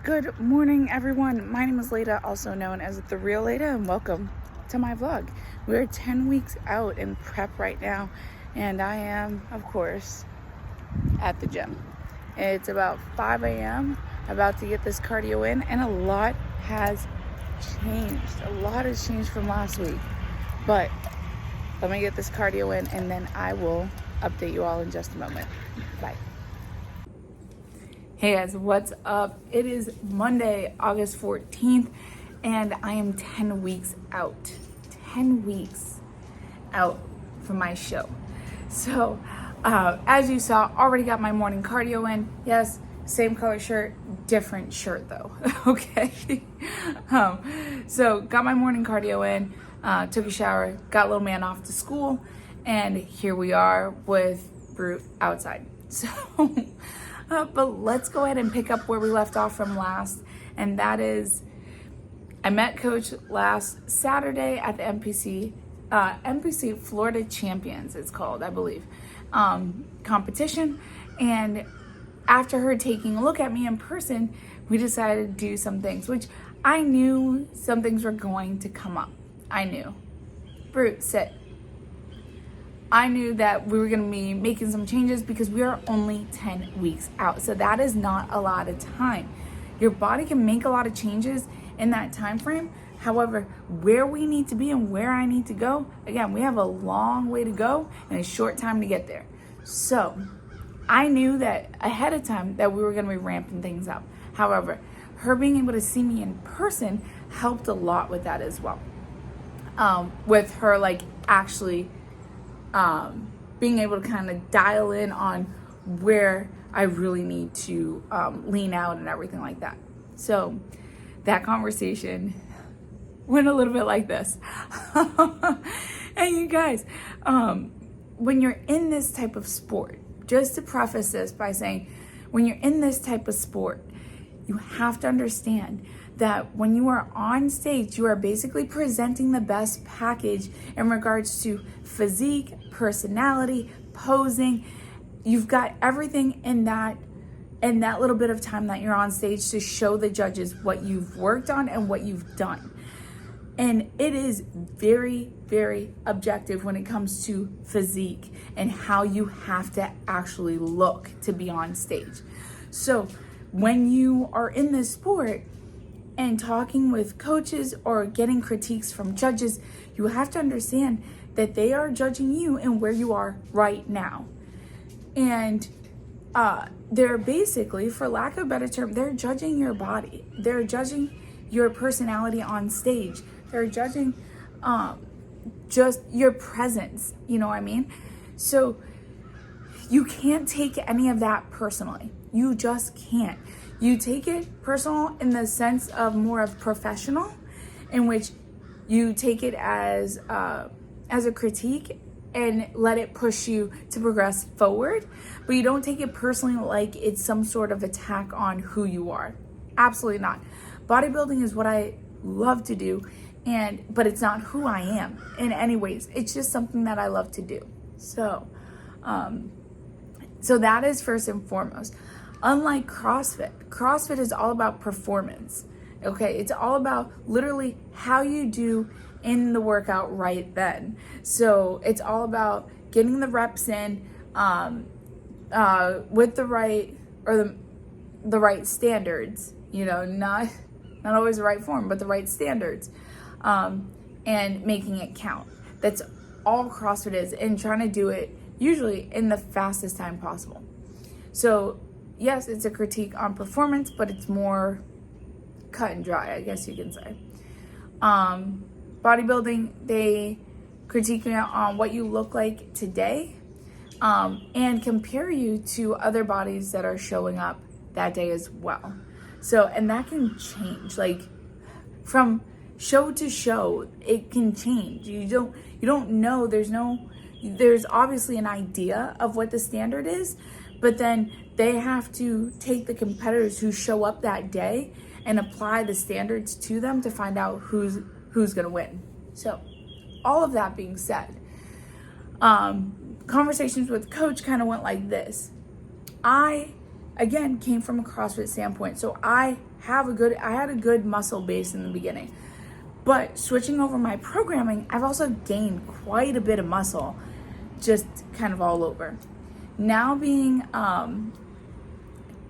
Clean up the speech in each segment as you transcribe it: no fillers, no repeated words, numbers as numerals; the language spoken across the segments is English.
Good morning, everyone. My name is Leda, also known as The Real Leda, and welcome to my vlog. We're 10 weeks out in prep right now, and I am, of course, at the gym. It's about 5 a.m., about to get this cardio in, and a lot has changed. A lot has changed from last week, but let me get this cardio in, and then I will update you all in just a moment. Bye. Hey guys, what's up? It is Monday, August 14th, and I am 10 weeks out. 10 weeks out from my show. So, as you saw, already got my morning cardio in. Yes, same color shirt, different shirt though, okay? So got my morning cardio in, took a shower, got little man off to school, and here we are with Brute outside. So, but let's go ahead and pick up where we left off from last, and that is I met Coach last Saturday at the NPC Florida Champions, it's called, I believe, competition. And after her taking a look at me in person, we decided to do some things, which I knew some things were going to come up. I knew. Brute, sit. I knew that we were going to be making some changes because we are only 10 weeks out. So that is not a lot of time. Your body can make a lot of changes in that time frame. However, where we need to be and where I need to go, again, we have a long way to go and a short time to get there. So I knew that ahead of time that we were going to be ramping things up. However, her being able to see me in person helped a lot with that as well. With her like actually being able to kind of dial in on where I really need to lean out and everything like that. So that conversation went a little bit like this. And you guys, when you're in this type of sport, just to preface this by saying, when you're in this type of sport, you have to understand that when you are on stage, you are basically presenting the best package in regards to physique, personality, posing. You've got everything in that little bit of time that you're on stage to show the judges what you've worked on and what you've done. And it is very, very objective when it comes to physique and how you have to actually look to be on stage. So when you are in this sport and talking with coaches or getting critiques from judges, you have to understand that they are judging you and where you are right now. And they're basically, for lack of a better term, they're judging your body. They're judging your personality on stage. They're judging just your presence, you know what I mean? So you can't take any of that personally. You just can't. You take it personal in the sense of more of professional, in which you take it as a critique and let it push you to progress forward, but you don't take it personally like it's some sort of attack on who you are. Absolutely not. Bodybuilding is what I love to do, but it's not who I am in any ways. It's just something that I love to do. So that is first and foremost. Unlike CrossFit is all about performance. Okay, it's all about literally how you do in the workout right then. So it's all about getting the reps in with the right the right standards. You know, not always the right form, but the right standards, and making it count. That's all CrossFit is, and trying to do it usually in the fastest time possible. So yes, it's a critique on performance, but it's more cut and dry, I guess you can say. Bodybuilding, they critique you on what you look like today, and compare you to other bodies that are showing up that day as well. So, and that can change, like from show to show, it can change. You don't know, there's obviously an idea of what the standard is, but then they have to take the competitors who show up that day and apply the standards to them to find out who's going to win. So all of that being said, conversations with coach kind of went like this. I again, came from a CrossFit standpoint. So I had a good muscle base in the beginning. But switching over my programming, I've also gained quite a bit of muscle, just kind of all over. Now being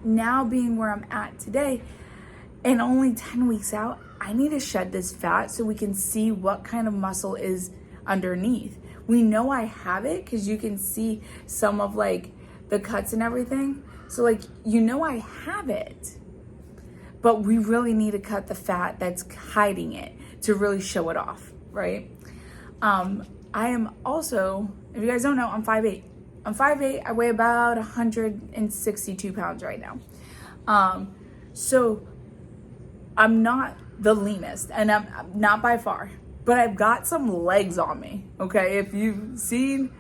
where I'm at today, and only 10 weeks out, I need to shed this fat so we can see what kind of muscle is underneath. We know I have it because you can see some of like the cuts and everything. So like, you know I have it, but we really need to cut the fat that's hiding it to really show it off, right? I am also, if you guys don't know, I'm 5'8". I'm 5'8", I weigh about 162 pounds right now. So I'm not the leanest, and I'm not by far, but I've got some legs on me, okay? If you've seen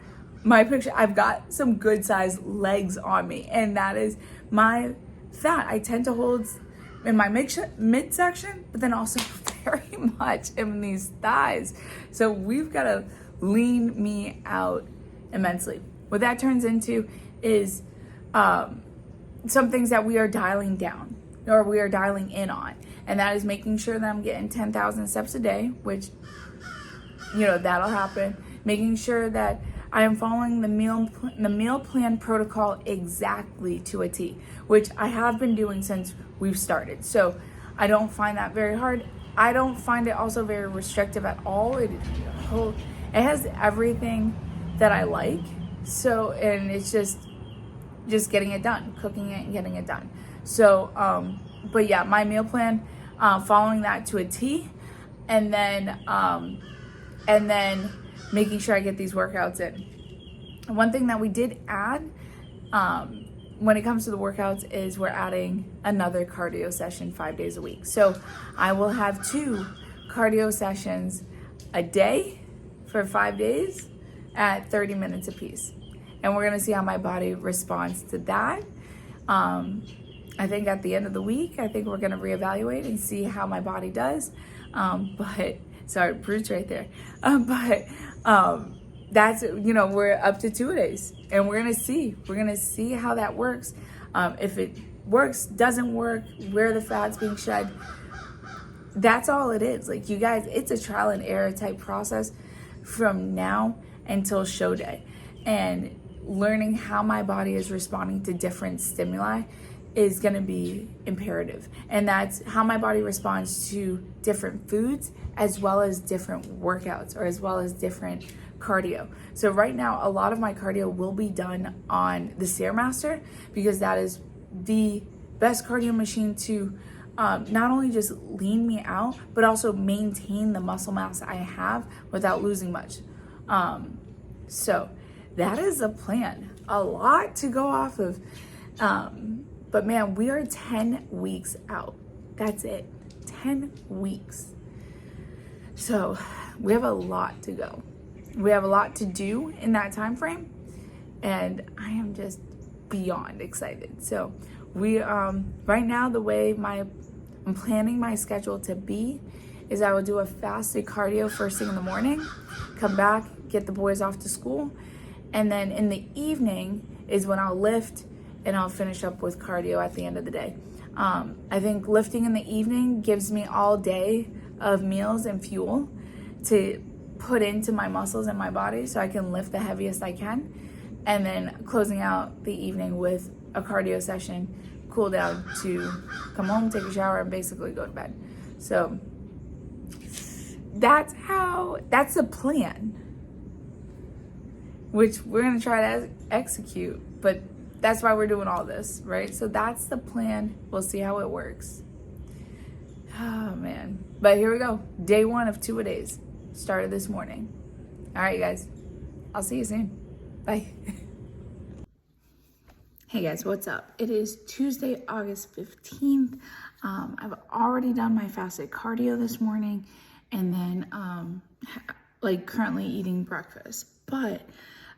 my picture, I've got some good sized legs on me, and that is my fat. I tend to hold in my midsection, but then also very much in these thighs. So we've got to lean me out immensely. What that turns into is some things that we are dialing down or we are dialing in on. And that is making sure that I'm getting 10,000 steps a day, which, you know, that'll happen. Making sure that I am following the meal plan protocol exactly to a T, which I have been doing since we've started. So I don't find that very hard. I don't find it also very restrictive at all. It has everything that I like. So, and it's just getting it done, cooking it and getting it done. So, but yeah, my meal plan, following that to a T, and then making sure I get these workouts in. One thing that we did add, when it comes to the workouts, is we're adding another cardio session 5 days a week. So I will have 2 cardio sessions a day for 5 days at 30 minutes apiece. And we're gonna see how my body responds to that. I think at the end of the week, I think we're gonna reevaluate and see how my body does. But sorry, Bruce right there. That's, you know, we're up to 2 days, and we're gonna see how that works. If it works, doesn't work, where the fat's being shed. That's all it is. Like, you guys, it's a trial and error type process from now until show day. And learning how my body is responding to different stimuli is going to be imperative. And that's how my body responds to different foods, as well as different workouts, or as well as different cardio. So right now, a lot of my cardio will be done on the Stairmaster, because that is the best cardio machine to not only just lean me out, but also maintain the muscle mass I have without losing much. So that is a plan. A lot to go off of. But man, we are 10 weeks out. That's it. 10 weeks. So we have a lot to go. We have a lot to do in that time frame. And I am just beyond excited. So we, right now, the way I'm planning my schedule to be is I will do a fasted cardio first thing in the morning, come back, get the boys off to school. And then in the evening is when I'll lift, and I'll finish up with cardio at the end of the day. I think lifting in the evening gives me all day of meals and fuel to put into my muscles and my body so I can lift the heaviest I can. And then closing out the evening with a cardio session, cool down to come home, take a shower, and basically go to bed. So that's the plan, which we're gonna try to execute, but that's why we're doing all this, right? So that's the plan. We'll see how it works. Oh man. But here we go. Day 1 of 2 days. Started this morning. All right, you guys. I'll see you soon. Bye. Hey guys, what's up? It is Tuesday, August 15th. I've already done my fasted cardio this morning, and then currently eating breakfast. But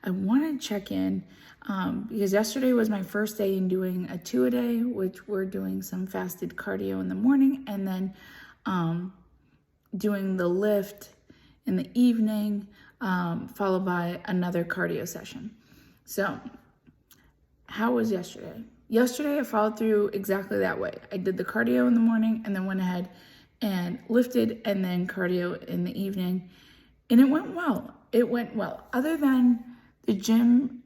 I want to check in because yesterday was my first day in doing a 2-a-day, which we're doing some fasted cardio in the morning, and then doing the lift in the evening, followed by another cardio session. So how was yesterday? yesterday I followed through exactly that way. I did the cardio in the morning and then went ahead and lifted and then cardio in the evening. And it went well. It went well. Other than the gym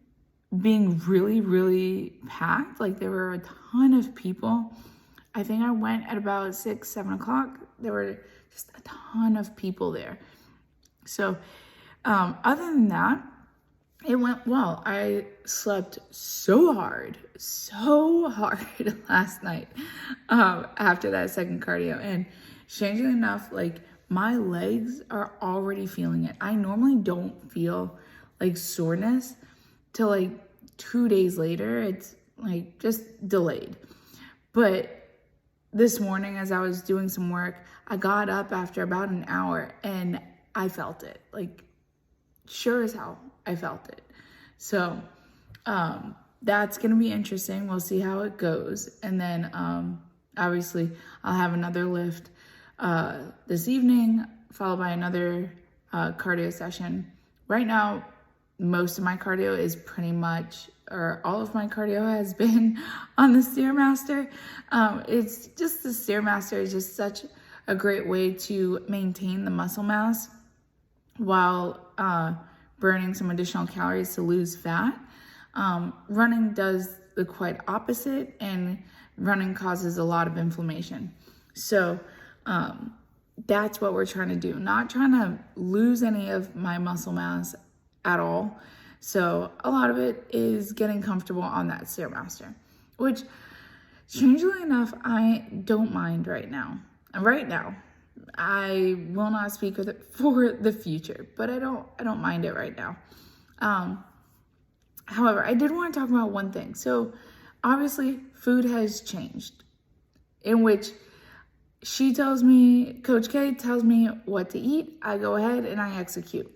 being really, really packed, like there were a ton of people. I think I went at about 6, 7 o'clock. There were just a ton of people there. So other than that, it went well. I slept so hard last night after that second cardio. And strangely enough, like my legs are already feeling it. I normally don't feel like soreness till like 2 days later. It's like just delayed. But this morning as I was doing some work, I got up after about an hour and I felt it. Like sure as hell, I felt it. So that's going to be interesting. We'll see how it goes. And then obviously I'll have another lift this evening, followed by another cardio session. Right now, most of my cardio is pretty much, or all of my cardio has been on the Stairmaster. It's just the Stairmaster is just such a great way to maintain the muscle mass while burning some additional calories to lose fat. Running does the quite opposite, and running causes a lot of inflammation. So that's what we're trying to do. Not trying to lose any of my muscle mass at all. So a lot of it is getting comfortable on that Stairmaster, which strangely enough, I don't mind right now. Right now, I will not speak with it for the future, but I don't mind it right now. However, I did want to talk about one thing. So obviously food has changed, in which Coach K tells me what to eat. I go ahead and I execute.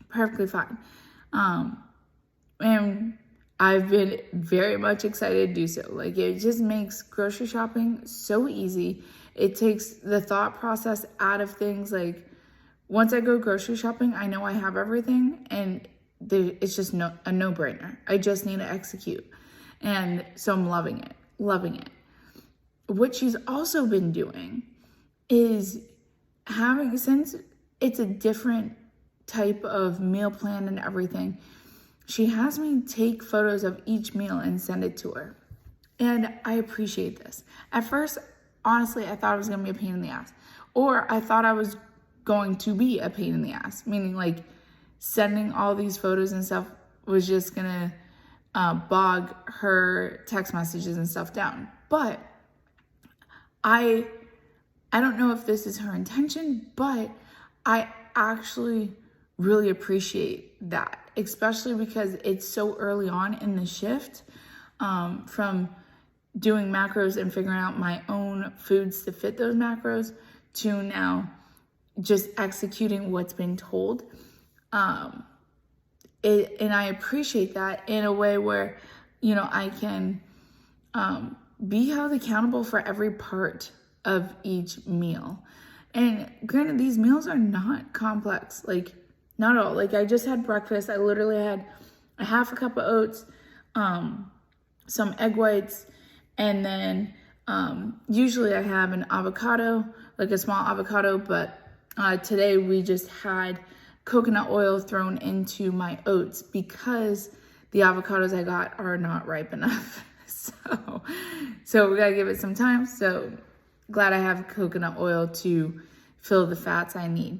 Perfectly fine. And I've been very much excited to do so. Like it just makes grocery shopping so easy. It takes the thought process out of things. Like once I go grocery shopping, I know I have everything and it's just a no-brainer. I just need to execute. And so I'm loving it. What she's also been doing is since it's a different type of meal plan and everything, she has me take photos of each meal and send it to her. And I appreciate this. At first, honestly, I thought it was going to be a pain in the ass. Or I thought I was going to be a pain in the ass. Meaning like sending all these photos and stuff was just going to bog her text messages and stuff down. But I don't know if this is her intention, but I actually really appreciate that, especially because it's so early on in the shift from doing macros and figuring out my own foods to fit those macros to now just executing what's been told. And I appreciate that in a way where, I can be held accountable for every part of each meal. And granted, these meals are not complex, like not at all. Like I just had breakfast. I literally had a half a cup of oats, some egg whites, and then usually I have an avocado, like a small avocado, but today we just had coconut oil thrown into my oats because the avocados I got are not ripe enough. So we gotta give it some time. So glad I have coconut oil to fill the fats I need.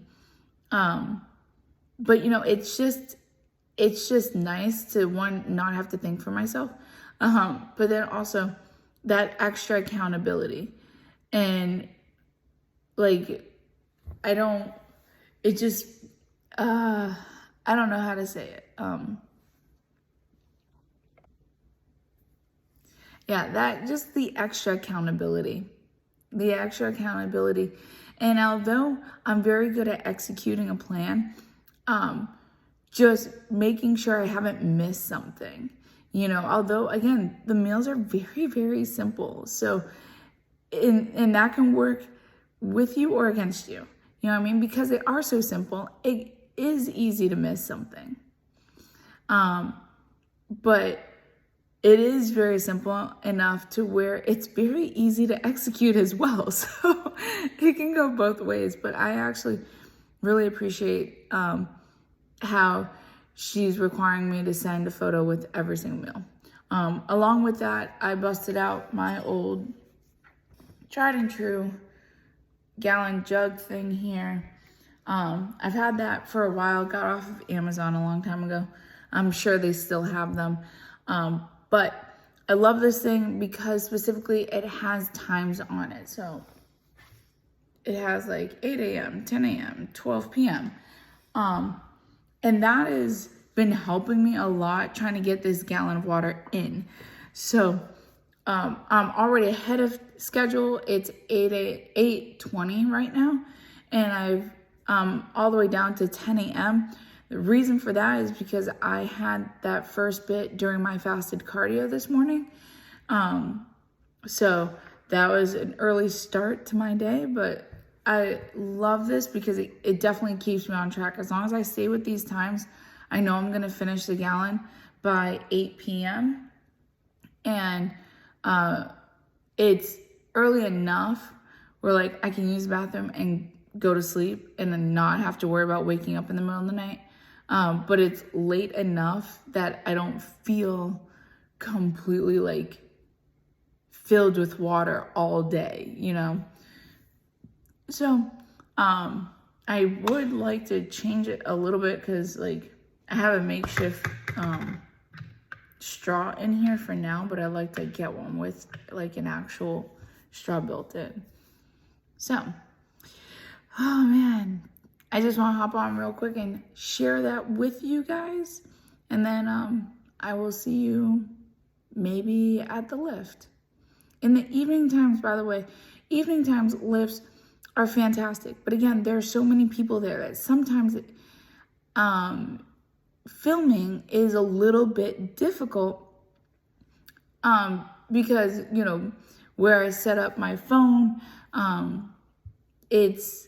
But it's just nice to not have to think for myself. But then also that extra accountability and like, I don't know how to say it. That just the extra accountability. And although I'm very good at executing a plan, just making sure I haven't missed something, although again, the meals are very, very simple. So, and that can work with you or against you. You know what I mean? Because they are so simple, it is easy to miss something. But it is very simple enough to where it's very easy to execute as well. So it can go both ways, but I actually really appreciate how she's requiring me to send a photo with every single meal. Along with that, I busted out my old tried and true gallon jug thing here. I've had that for a while, got off of Amazon a long time ago. I'm sure they still have them. But I love this thing because specifically it has times on it. So it has like 8 a.m., 10 a.m., 12 p.m. And that has been helping me a lot trying to get this gallon of water in. So I'm already ahead of schedule. It's 8:20 right now. And I've all the way down to 10 a.m. The reason for that is because I had that first bit during my fasted cardio this morning. So that was an early start to my day, but I love this because it definitely keeps me on track. As long as I stay with these times, I know I'm gonna finish the gallon by 8 p.m. And it's early enough where like I can use the bathroom and go to sleep and then not have to worry about waking up in the middle of the night. But it's late enough that I don't feel completely like filled with water all day, you know? So, I would like to change it a little bit because like I have a makeshift, straw in here for now, but I'd like to get one with like an actual straw built in. So, oh man, I just want to hop on real quick and share that with you guys. And then I will see you maybe at the lift. In the evening times, by the way, evening times lifts are fantastic. But again, there are so many people there that sometimes filming is a little bit difficult because, you know, where I set up my phone, it's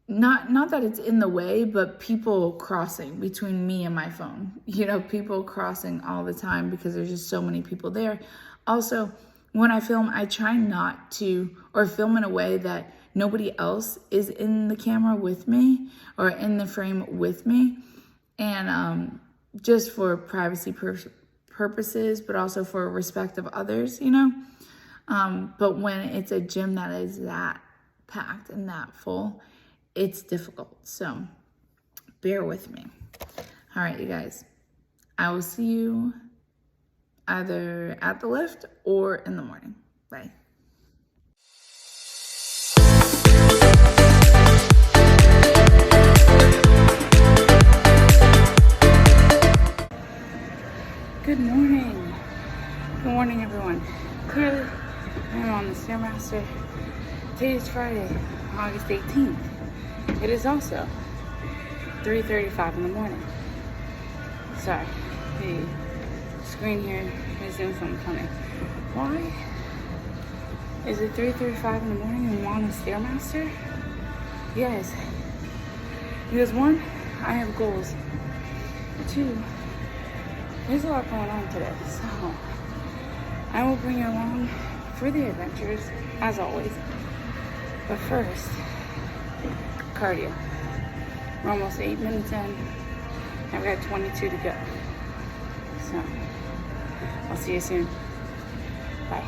not that it's in the way, but people crossing between me and my phone, you know, people crossing all the time because there's just so many people there. Also, when I film, I try not to, or film in a way that nobody else is in the camera with me or in the frame with me. And just for privacy purposes, but also for respect of others, you know. But when it's a gym that is that packed and that full, it's difficult. So bear with me. All right, you guys. I will see you either at the lift or in the morning. Bye. Good morning. Good morning, everyone. Clearly, I'm on the Stairmaster. Today is Friday, August 18th. It is also 3:35 in the morning. Sorry, the screen here is doing something funny. Why is it 3:35 in the morning and I'm on the Stairmaster? Yes, because one, I have goals. Two, there's a lot going on today, so I will bring you along for the adventures, as always. But first, cardio. We're almost 8 minutes in. I've got 22 to go. So, I'll see you soon. Bye.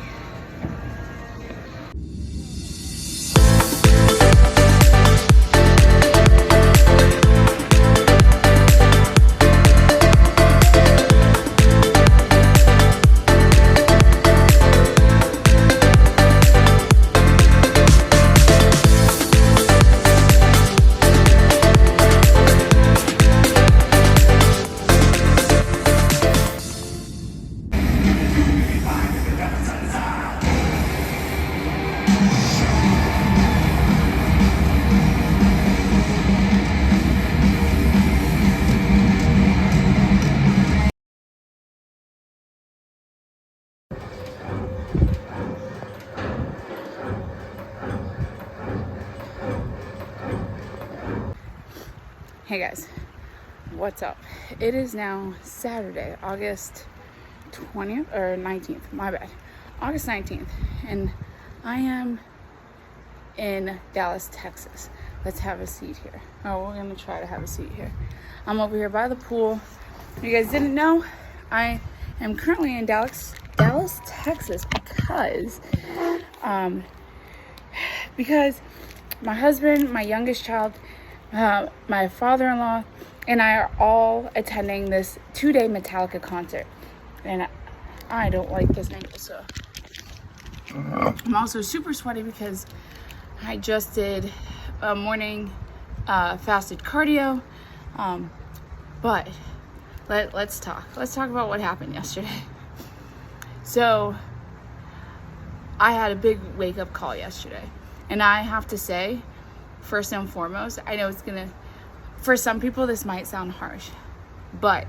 Hey guys, what's up? It is now Saturday, August 20th or 19th, my bad. August 19th. And I am in Dallas, Texas. Let's have a seat here. Oh, we're gonna try to have a seat here. I'm over here by the pool. If you guys didn't know, I am currently in Dallas, Texas because my husband, my youngest child, my father-in-law, and I are all attending this 2-day Metallica concert. And I don't like this angle, so I'm also super sweaty because I just did a morning fasted cardio. But let's talk about what happened yesterday. So I had a big wake-up call yesterday, and I have to say, first and foremost, I know for some people this might sound harsh, but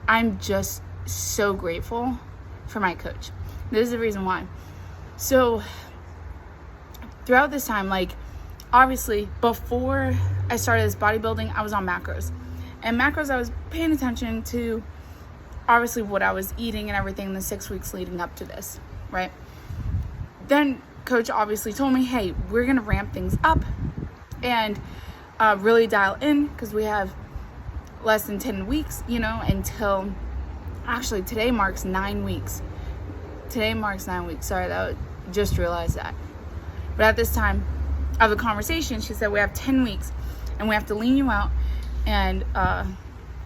I'm just so grateful for my coach. This is the reason why. So throughout this time, like, obviously before I started this bodybuilding, I was on macros. And macros, I was paying attention to obviously what I was eating and everything in the 6 weeks leading up to this, right? Then coach obviously told me, hey, we're gonna ramp things up and really dial in, because we have less than 10 weeks, until actually today marks 9 weeks. Sorry, just realized that. But at this time of the conversation, she said we have 10 weeks and we have to lean you out, and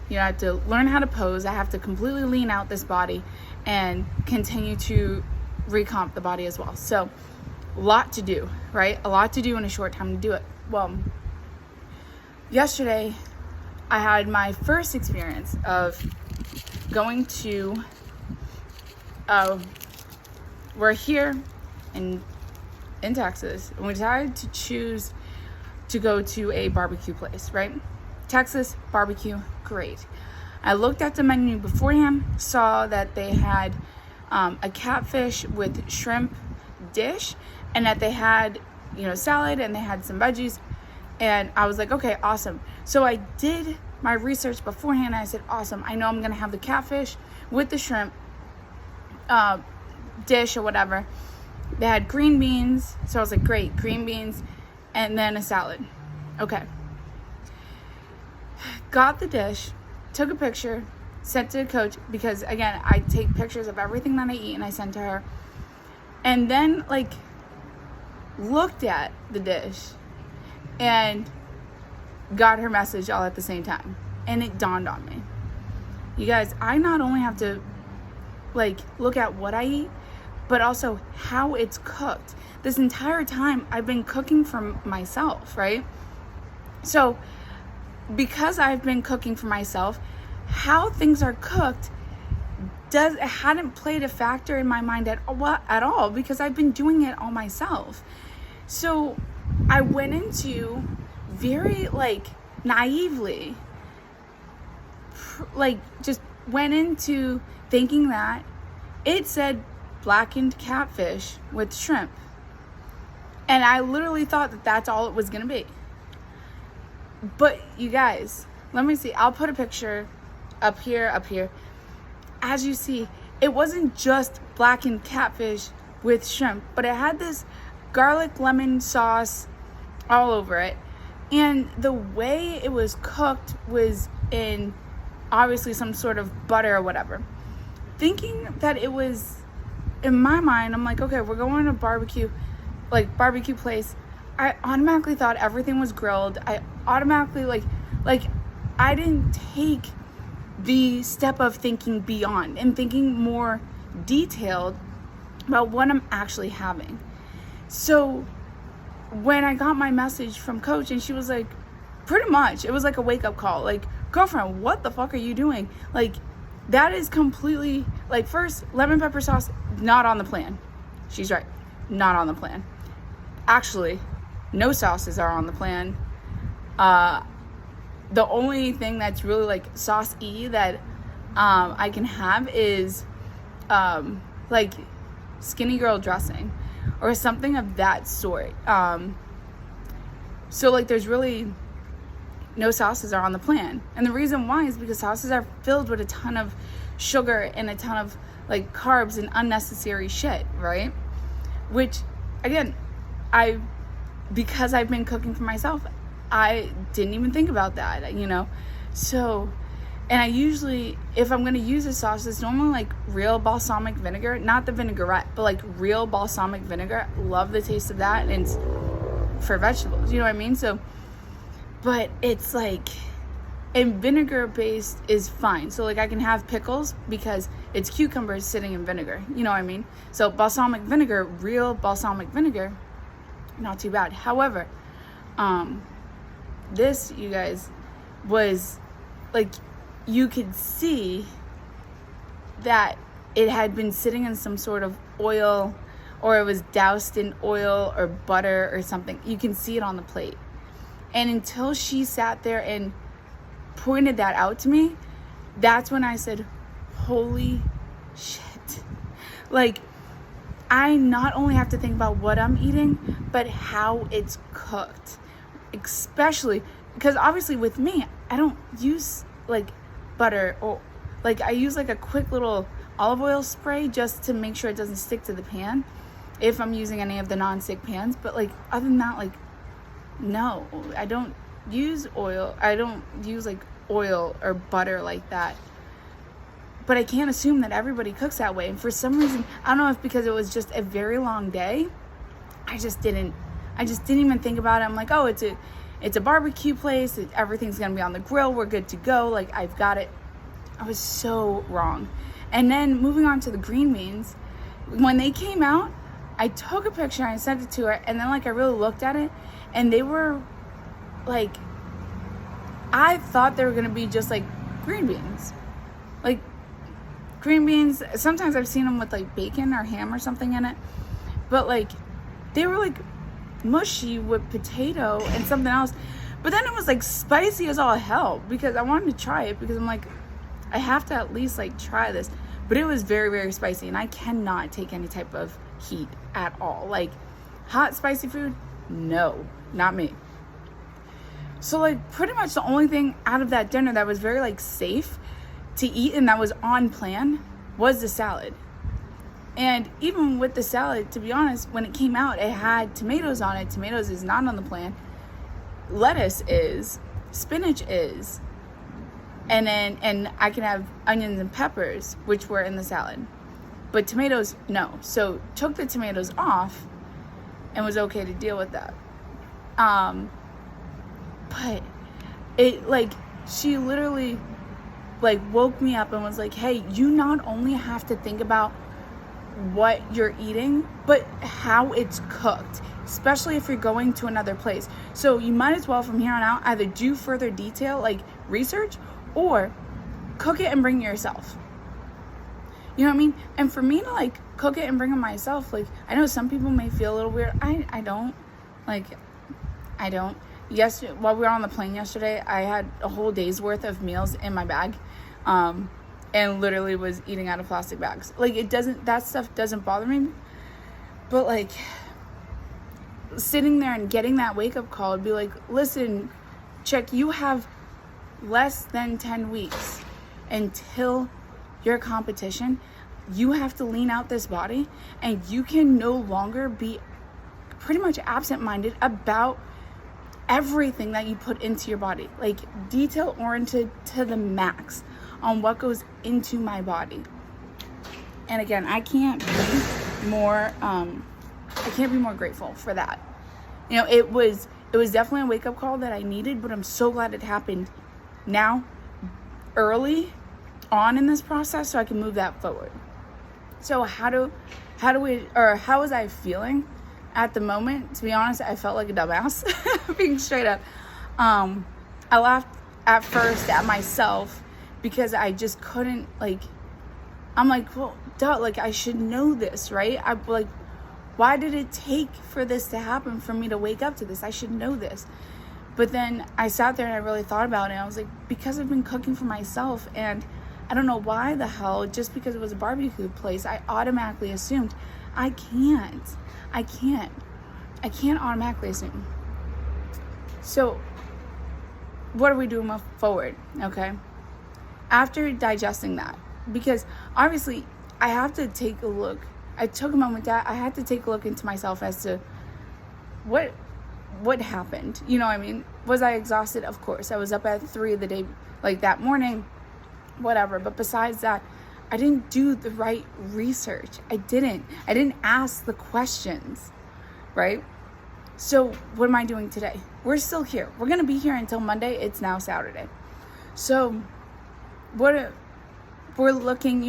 you have to learn how to pose. I have to completely lean out this body and continue to recomp the body as well. So a lot to do, right? A lot to do in a short time to do it. Well, yesterday I had my first experience of going to, we're here in Texas, and we decided to choose to go to a barbecue place, right? Texas barbecue, great. I looked at the menu beforehand, saw that they had a catfish with shrimp dish, and that they had, salad, and they had some veggies, and I was like, okay, awesome. So I did my research beforehand. I said, awesome, I know I'm gonna have the catfish with the shrimp dish or whatever. They had green beans, so I was like, great, green beans, and then a salad. Okay. Got the dish, took a picture, sent to the coach, because again, I take pictures of everything that I eat and I send to her. And then looked at the dish and got her message all at the same time. And it dawned on me, you guys, I not only have to look at what I eat, but also how it's cooked. This entire time I've been cooking for myself, right? So because I've been cooking for myself, how things are cooked hadn't played a factor in my mind at all, because I've been doing it all myself. So I went into very naively, just went into thinking that it said blackened catfish with shrimp, and I literally thought that that's all it was gonna be. But you guys, let me see, I'll put a picture up here. As you see, it wasn't just blackened catfish with shrimp, but it had this garlic lemon sauce all over it, and the way it was cooked was in obviously some sort of butter or whatever. Thinking that it was, in my mind, I'm like, okay, we're going to barbecue place. I automatically thought everything was grilled. I automatically I didn't take the step of thinking beyond and thinking more detailed about what I'm actually having. So when I got my message from coach, and she was like, pretty much, it was like a wake-up call, girlfriend, what the fuck are you doing? That is completely, first, lemon pepper sauce, not on the plan. She's right, not on the plan. Actually, no sauces are on the plan. The only thing that's really sauce-y that I can have is skinny girl dressing or something of that sort. So there's really no sauces are on the plan. And the reason why is because sauces are filled with a ton of sugar and a ton of like carbs and unnecessary shit, right? Which, again, because I've been cooking for myself, I didn't even think about that, you know? So, and I usually, if I'm gonna use a sauce, it's normally like real balsamic vinegar, not the vinaigrette, but like real balsamic vinegar. Love the taste of that, and it's for vegetables, you know what I mean? So, but it's like, and vinegar based is fine. So like I can have pickles because it's cucumbers sitting in vinegar, you know what I mean? So balsamic vinegar, real balsamic vinegar, not too bad. However, this, you guys, was like, you could see that it had been sitting in some sort of oil, or it was doused in oil or butter or something. You can see it on the plate. And until she sat there and pointed that out to me, that's when I said, holy shit. Like, I not only have to think about what I'm eating, but how it's cooked. Especially because obviously with me, I don't use like butter, or like I use like a quick little olive oil spray just to make sure it doesn't stick to the pan if I'm using any of the non-stick pans. But like other than that, like, no, I don't use oil. I don't use like oil or butter like that. But I can't assume that everybody cooks that way. And for some reason, I don't know if because it was just a very long day, I just didn't even think about it. I'm like, oh, it's a barbecue place. Everything's gonna be on the grill. We're good to go. Like, I've got it. I was so wrong. And then moving on to the green beans, when they came out, I took a picture and I sent it to her. And then like I really looked at it, and they were like, I thought they were gonna be just like green beans. Like green beans, sometimes I've seen them with like bacon or ham or something in it. But like, they were like mushy with potato and something else. But then it was like spicy as all hell, because I wanted to try it, because I'm like, I have to at least like try this. But it was very, very spicy, and I cannot take any type of heat at all. Like hot, spicy food, no, not me. So like pretty much the only thing out of that dinner that was very like safe to eat and that was on plan was the salad. And even with the salad, to be honest, when it came out, it had tomatoes on it. Tomatoes is not on the plan. Lettuce is, spinach is, and I can have onions and peppers, which were in the salad. But tomatoes, no. So took the tomatoes off and was okay to deal with that. But it, like, she literally like woke me up and was like, hey, you not only have to think about what you're eating, but how it's cooked, especially if you're going to another place. So you might as well from here on out either do further detail, like research, or cook it and bring it yourself. You know what I mean? And for me to like cook it and bring it myself, like, I know some people may feel a little weird. I don't. Yesterday, while we were on the plane yesterday, I had a whole day's worth of meals in my bag, and literally was eating out of plastic bags. Like, that stuff doesn't bother me, but like sitting there and getting that wake-up call would be like, listen, Chick, you have less than 10 weeks until your competition. You have to lean out this body, and you can no longer be pretty much absent-minded about everything that you put into your body, like detail oriented to the max on what goes into my body. And again, I can't be more grateful for that. You know, it was definitely a wake-up call that I needed, but I'm so glad it happened now, early on in this process, so I can move that forward. So how was I feeling at the moment? To be honest, I felt like a dumbass, being straight up. I laughed at first at myself because I just couldn't, like, I'm like, well, duh, like, I should know this, right? I'm like, why did it take for this to happen, for me to wake up to this? I should know this. But then I sat there and I really thought about it. And I was like, because I've been cooking for myself, and I don't know why the hell, just because it was a barbecue place, I automatically assumed I can't automatically assume. So what are we doing forward? Okay. After digesting that, because obviously I have to take a look. I took a moment that I had to take a look into myself as to what happened. You know what I mean? Was I exhausted? Of course. I was up at 3 the day, like that morning, whatever. But besides that, I didn't do the right research. I didn't ask the questions, right? So what am I doing today? We're still here. We're going to be here until Monday. It's now Saturday. So we're looking,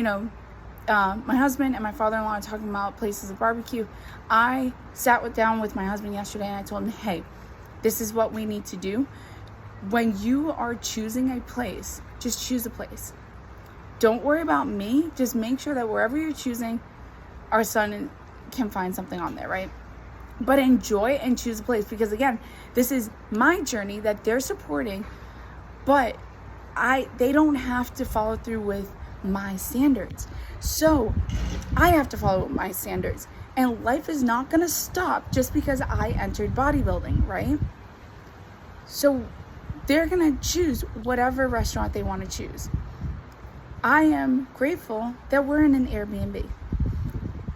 my husband and my father-in-law are talking about places of barbecue. I sat down with my husband yesterday and I told him, hey, this is what we need to do. When you are choosing a place, just choose a place. Don't worry about me. Just make sure that wherever you're choosing, our son can find something on there, right? But enjoy and choose a place, because again, this is my journey that they're supporting, but they don't have to follow through with my standards. So I have to follow my standards, and life is not going to stop just because I entered bodybuilding, right? So they're going to choose whatever restaurant they want to choose. I am grateful that we're in an Airbnb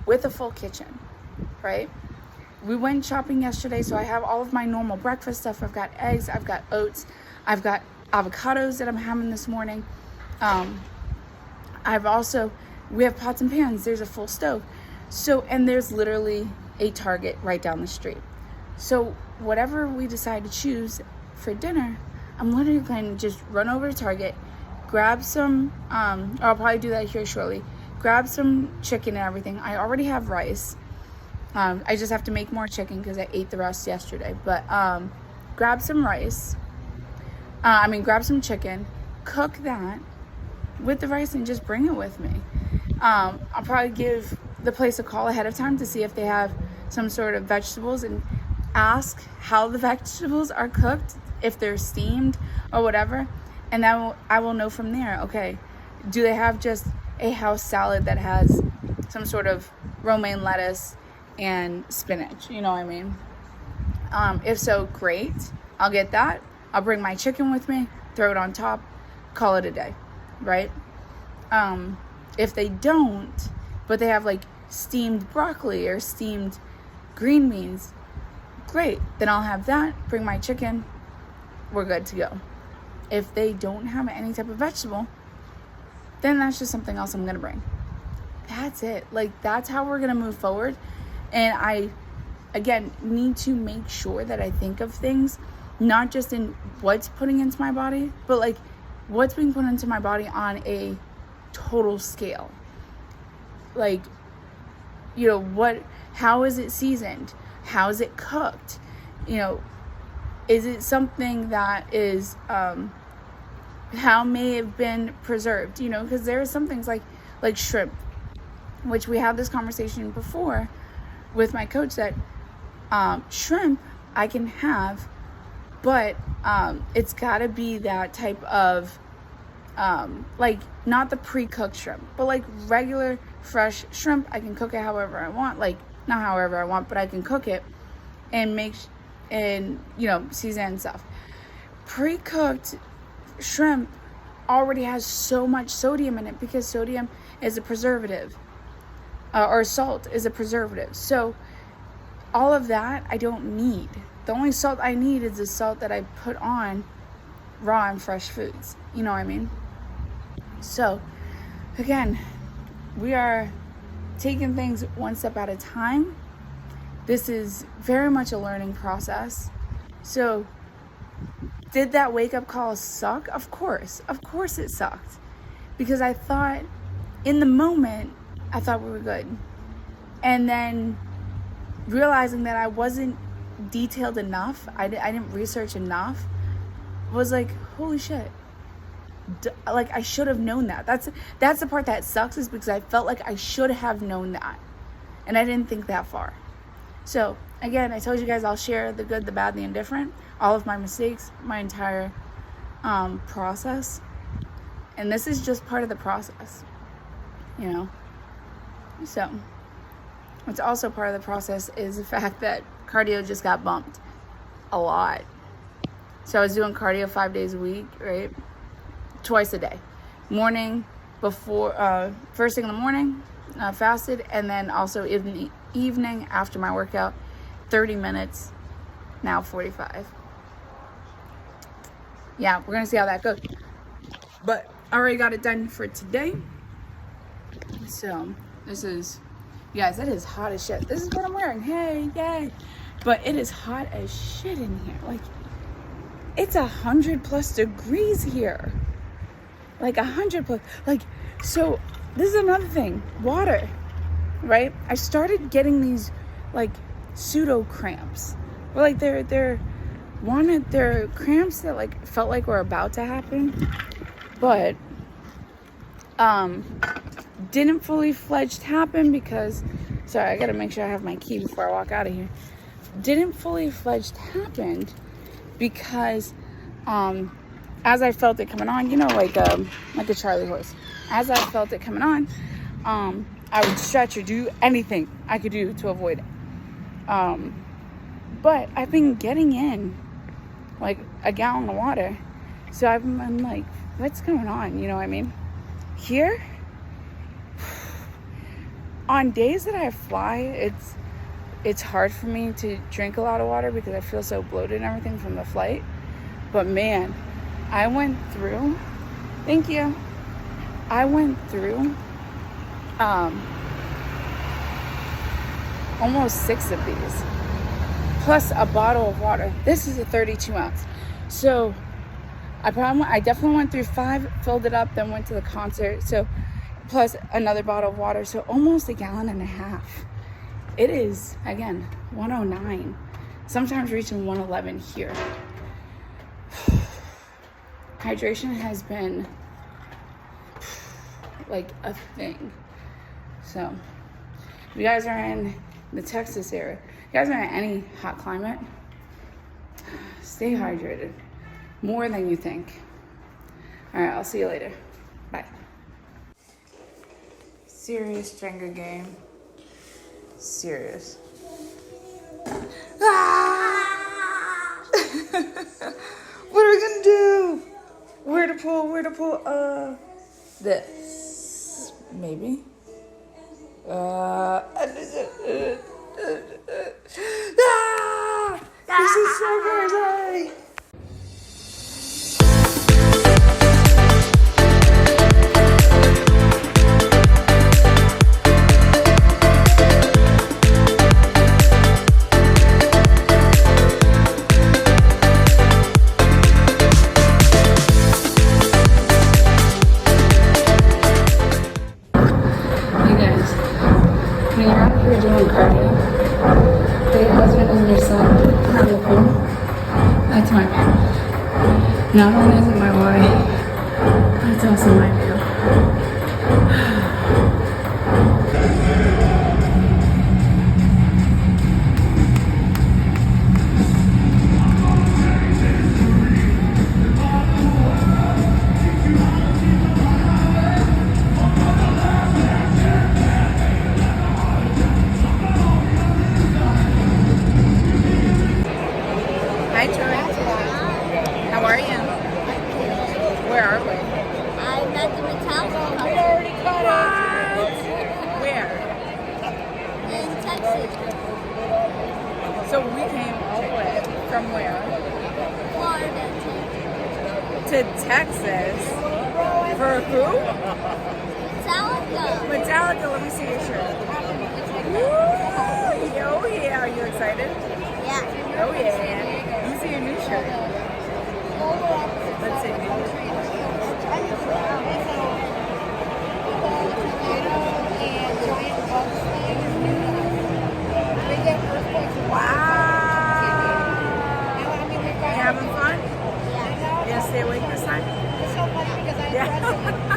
with a full kitchen, right? We went shopping yesterday, so I have all of my normal breakfast stuff. I've got eggs, I've got oats, I've got avocados that I'm having this morning. We have pots and pans. There's a full stove. So, and there's literally a Target right down the street. So whatever we decide to choose for dinner, I'm literally going to just run over to Target, grab some, I'll probably do that here shortly, grab some chicken and everything. I already have rice. I just have to make more chicken because I ate the rest yesterday. But grab some rice. Grab some chicken, cook that with the rice and just bring it with me. I'll probably give the place a call ahead of time to see if they have some sort of vegetables and ask how the vegetables are cooked, if they're steamed or whatever. And I will know from there, okay, do they have just a house salad that has some sort of romaine lettuce and spinach, you know what I mean? If so, great, I'll get that. I'll bring my chicken with me, throw it on top, call it a day, right? If they don't, but they have like steamed broccoli or steamed green beans, great, then I'll have that, bring my chicken, we're good to go. If they don't have any type of vegetable, then that's just something else I'm gonna bring. That's it. Like, that's how we're gonna move forward. And I, again, need to make sure that I think of things not just in what's putting into my body, but like what's being put into my body on a total scale. Like, how is it seasoned? How is it cooked? Is it something that is, how may have been preserved? Because there are some things like shrimp, which we had this conversation before with my coach, that shrimp I can have, but it's got to be that type of, not the pre-cooked shrimp, but like regular fresh shrimp. I can cook it however I want, like not however I want, but I can cook it and season and stuff. Pre-cooked shrimp already has so much sodium in it because sodium is a preservative, or salt is a preservative. So all of that I don't need. The only salt I need is the salt that I put on raw and fresh foods. You know what I mean? So again, we are taking things one step at a time. This is very much a learning process. So did that wake up call suck? Of course it sucked, because I thought in the moment, I thought we were good. And then realizing that I wasn't detailed enough, I didn't research enough, was like, holy shit. Like, I should have known that. That's the part that sucks, is because I felt like I should have known that. And I didn't think that far. So again, I told you guys I'll share the good, the bad, the indifferent, all of my mistakes, my entire process. And this is just part of the process, So what's also part of the process is the fact that cardio just got bumped a lot. So I was doing cardio 5 days a week, right? Twice a day, morning before, first thing in the morning, fasted, and then also in the evening after my workout, 30 minutes, now 45. Yeah, we're gonna see how that goes. But I already got it done for today. So this is, you guys, it is hot as shit. This is what I'm wearing. Hey, yay. But it is hot as shit in here. Like, it's 100+ degrees here. Like 100+. Like, so this is another thing. Water, right? I started getting these like pseudo cramps. But like they're cramps that like felt like were about to happen, but didn't fully fledged happen because, sorry, I gotta make sure I have my key before I walk out of here. Didn't fully fledged happen because as I felt it coming on, you know, like a Charlie horse. As I felt it coming on, I would stretch or do anything I could do to avoid it. But I've been getting in like a gallon of water. So I'm like, what's going on? You know what I mean? Here, on days that I fly, it's hard for me to drink a lot of water because I feel so bloated and everything from the flight. But man, I went through, thank you. I went through almost 6 of these, plus a bottle of water. This is a 32 ounce. So I definitely went through 5, filled it up, then went to the concert. So plus another bottle of water. So almost a gallon and a half. It is, again, 109. Sometimes reaching 111 here. Hydration has been like a thing. So if you guys are in the Texas area, if you guys are in any hot climate, stay hydrated more than you think. All right, I'll see you later. Bye. Serious Jenga game. Serious. Ah! What are we gonna do? Where to pull? This. Maybe. Ah! This is so crazy! Doing cardio. The husband and your son have the pool. That's my view. Not only is it my wife, it's also my view. Hi, Tori. How are you? Where are we? I'm at the Metallica We already caught it. Where? in Texas, So we came all the way from where? Florida. To Texas. For who? Metallica. Metallica. Let me see your shirt. Woo! Oh yeah. Are you excited? Yeah. Oh yeah. You see your new shirt. Let's see. Wow. You having fun? Yeah. You gonna stay awake this time? It's so funny because Yeah.